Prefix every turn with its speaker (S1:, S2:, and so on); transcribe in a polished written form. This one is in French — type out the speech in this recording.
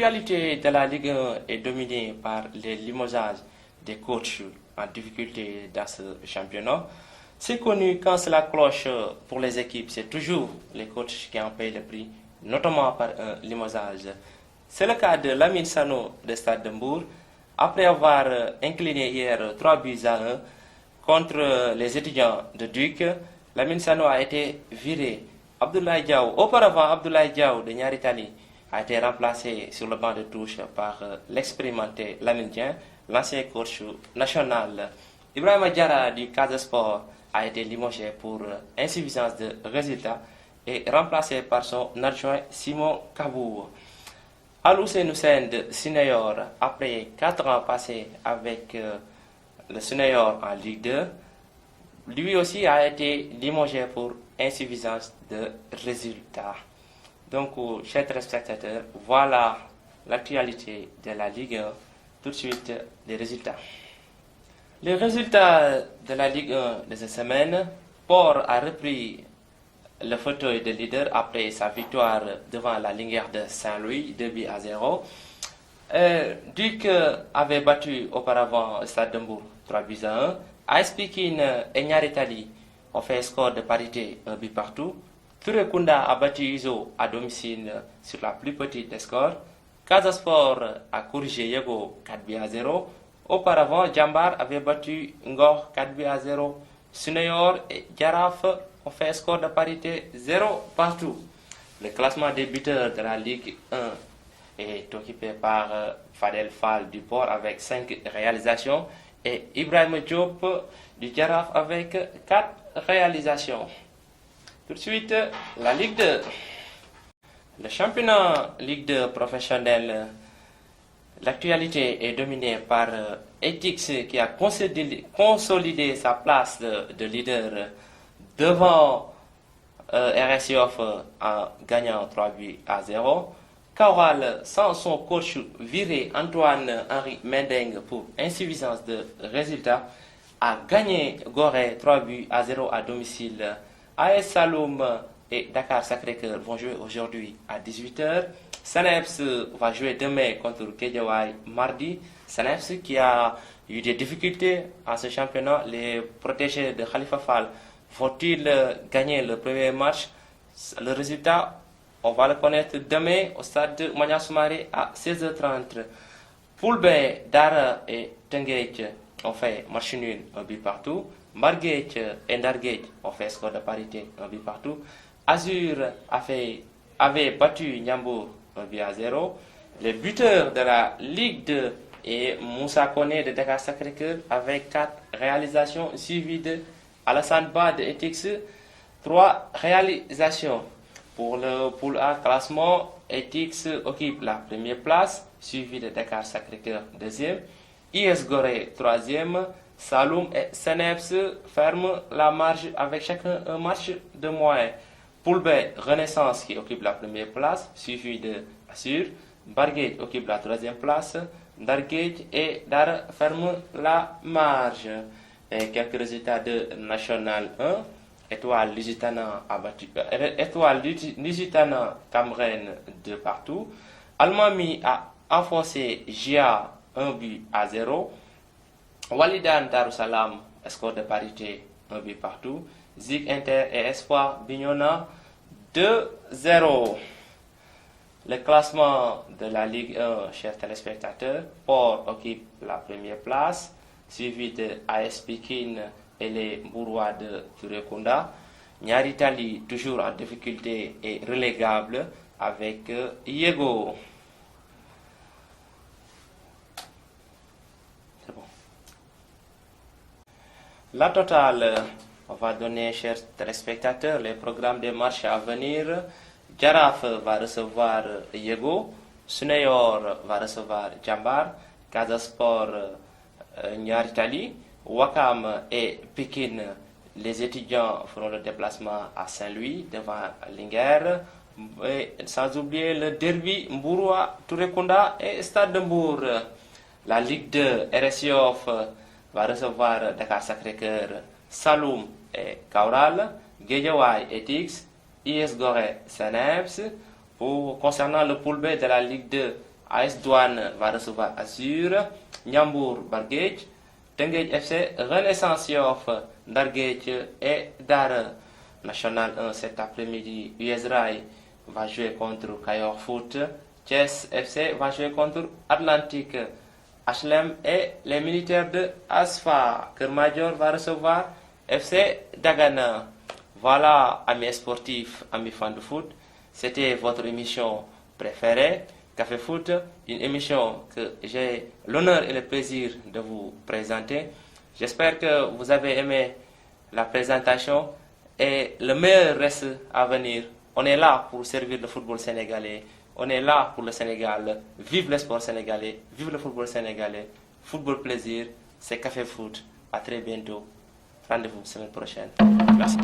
S1: L'actualité de la Ligue 1 est dominée par les limogeages des coachs en difficulté dans ce championnat. C'est connu quand cela cloche pour les équipes, c'est toujours les coachs qui en payent le prix, notamment par un limogeage. C'est le cas de Lamine Sano de Stade de Mbour. Après avoir incliné hier 3 buts à 1 contre les étudiants de Duc, Lamine Sano a été viré. Abdoulaye Diaw, auparavant Abdoulaye Diaw de Niaritali, a été remplacé sur le banc de touche par l'expérimenté Lamine Dieng, l'ancien coach national. Ibrahima Diarra du Casa Sport a été limogé pour insuffisance de résultats et remplacé par son adjoint Simon Kabou. Aloussé Hussein de Sineyor, après 4 ans passés avec le Sineyor en Ligue 2, lui aussi a été limogé pour insuffisance de résultats. Donc, chers téléspectateurs, voilà l'actualité de la Ligue 1. Tout de suite, les résultats. Les résultats de la Ligue 1 de cette semaine, Port a repris le fauteuil de leader après sa victoire devant la Linguère de Saint-Louis, 2 buts à 0. Duc avait battu auparavant Stade de Mbour, 3 buts à 1. AS Pikine et Niaritali ont fait score de parité, 1 but partout. Touré Kunda a battu Iso à domicile sur la plus petite des scores. Casa Sport a corrigé Yego 4 buts à 0. Auparavant, Jambar avait battu Ngor 4 buts à 0. Suneyor et Jaraf ont fait score de parité 0 partout. Le classement des buteurs de la Ligue 1 est occupé par Fadel Fall du Port avec 5 réalisations et Ibrahim Diop du Jaraf avec 4 réalisations. Tout de suite, la Ligue 2. Le championnat Ligue 2 professionnelle, l'actualité est dominée par Etix qui a consolidé sa place de leader devant RS Yoff en gagnant 3 buts à 0. Kaural, sans son coach viré Antoine-Henri Mendeng pour insuffisance de résultats, a gagné Gorée 3 buts à 0 à domicile. AS Saloum et Dakar Sacré-Cœur vont jouer aujourd'hui à 18h. Saneps va jouer demain contre Guédiawaye mardi. Saneps qui a eu des difficultés en ce championnat. Les protégés de Khalifa Fall vont-ils gagner le premier match? Le résultat, on va le connaître demain au stade de Mania Soumaré à 16h30. Poule B, Dara et Tenguech ont fait match nul, 1 but partout. Margate et Ndargate ont fait score de parité, 1 but partout. Azur avait battu Niambour 1 but à 0. Les buteurs de la Ligue 2 et Moussa Kone de Dakar Sacré-Cœur avec 4 réalisations suivies de Alassane Ba de Etix, 3 réalisations. Pour le pool A classement, Etix occupe la première place, suivi de Dakar Sacré-Cœur deuxième, IS Gorée troisième, Saloum et Seneps ferment la marge avec chacun un match de moins. Poule B, Renaissance qui occupe la première place, suivi de Assur. Bargate occupe la troisième place. Dargate et Dar ferment la marge. Et quelques résultats de National 1. Étoile Lusitana a battu Étoile Lusitana Cameroun de partout. Almami a enfoncé Gia 1 but à 0. Walidan Darussalam, score de parité, 1 but partout. Zig Inter et Espoir Bignona, 2-0. Le classement de la Ligue 1, chers téléspectateurs, Port occupe la première place, suivi de AS Pikine et les Mbourois de Turekunda. Niaritali, toujours en difficulté et relégable, avec Yego. La totale, on va donner, chers téléspectateurs, les programmes des matchs à venir. Jaraf va recevoir Yego, Suneyor va recevoir Jambar, Casa Sport Niaritali, Wakam et Pikine. Les étudiants feront le déplacement à Saint-Louis devant Linguère. Et sans oublier le derby Mbouroua, Tourekunda et Stade de Mbour. La Ligue 2, RS Yoff va recevoir Dakar Sacré-Cœur, Saloum et Kaural, Guédiawaye et Tix, IS Gorée, Saneps. Concernant le pool B de la Ligue 2, AS Douane va recevoir Azur, Nyambour Barguej, Tenguej FC, Renaissance Yoff, Ndarguej et Dara. National 1 cet après-midi, US Rail va jouer contre Kayor Foot, Chess FC va jouer contre Atlantique, HLM et les militaires de Asfa. Kermajor va recevoir FC Dagana. Voilà, amis sportifs, amis fans de foot, c'était votre émission préférée, Café Foot, une émission que j'ai l'honneur et le plaisir de vous présenter. J'espère que vous avez aimé la présentation et le meilleur reste à venir. On est là pour servir le football sénégalais, on est là pour le Sénégal. Vive le sport sénégalais, vive le football sénégalais, football plaisir, c'est Café Foot. À très bientôt. Rendez-vous semaine prochaine. Merci.